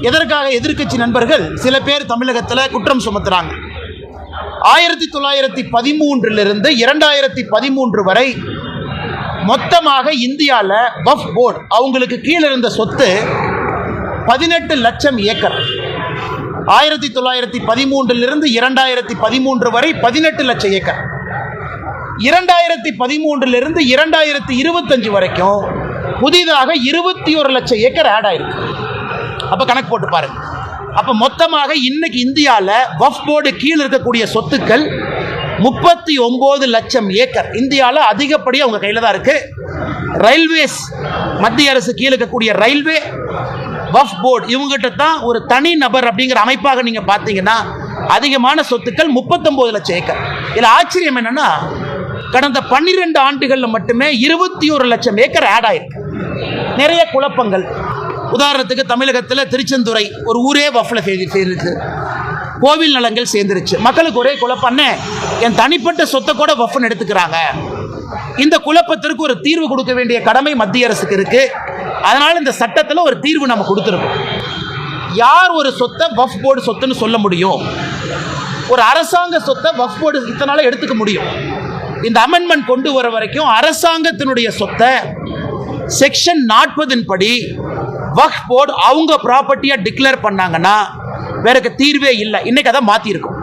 எதற்காக எதிர்க்கட்சி நண்பர்கள் சில பேர் தமிழகத்தில் குற்றம் சுமத்துறாங்க. 1913 2013 வரை மொத்தமாக இந்தியாவில் வக்ஃப் போர்டு அவங்களுக்கு கீழே இருந்த சொத்து 18 லட்சம் ஏக்கர். 1913 2013 வரை 18 லட்சம் ஏக்கர். 2013 2025 வரைக்கும் புதிதாக 21 லட்சம் ஏக்கர் ஆட் ஆயிருக்கு. அப்போ கணக்கு போட்டு பாருங்க. அப்போ மொத்தமாக இன்னைக்கு இந்தியாவில் வக்ஃப் போர்டு கீழே இருக்கக்கூடிய சொத்துக்கள் 39 லட்சம் ஏக்கர். இந்தியாவில் அதிகப்படியாக அவங்க கையில் தான் இருக்கு. ரயில்வேஸ், மத்திய அரசு கீழே இருக்கக்கூடிய ரயில்வே, வக்ஃப் போர்டு இவங்ககிட்ட தான் ஒரு தனி நபர் அப்படிங்கிற அமைப்பாக நீங்க பார்த்தீங்கன்னா அதிகமான சொத்துக்கள் 39 லட்சம் ஏக்கர். இதில் ஆச்சரியம் என்னன்னா கடந்த 12 ஆண்டுகளில் மட்டுமே 21 லட்சம் ஏக்கர் ஆட் ஆயிருக்கு. நிறைய குழப்பங்கள். உதாரணத்துக்கு தமிழகத்தில் திருச்செந்துறை ஒரு ஊரே வக்ஃப்ல சேர்ந்துருக்கு. கோவில் நலங்கள் சேர்ந்துருச்சு. மக்களுக்கு ஒரே குழப்பம், என் தனிப்பட்ட சொத்தை கூட வக்ஃப்னு எடுத்துக்கிறாங்க. இந்த குழப்பத்திற்கு ஒரு தீர்வு கொடுக்க வேண்டிய கடமை மத்திய அரசுக்கு இருக்கு. அதனால இந்த சட்டத்தில் ஒரு தீர்வு நம்ம கொடுத்துருக்கோம். யார் ஒரு சொத்தை வக்ஃப் போர்டு சொத்துன்னு சொல்ல முடியும்? ஒரு அரசாங்க சொத்தை வக்ஃப் போர்டு இத்தனால எடுத்துக்க முடியும். இந்த அமெண்ட்மெண்ட் கொண்டு வர வரைக்கும் அரசாங்கத்தினுடைய சொத்தை செக்ஷன் 40 படி வக்ஃப் போர்டு அவங்க ப்ராப்பர்ட்டியா டிக்ளேர் பண்ணாங்கன்னா வேற தீர்வே இல்லை. இன்னைக்கு அதை மாத்தி இருக்கும்.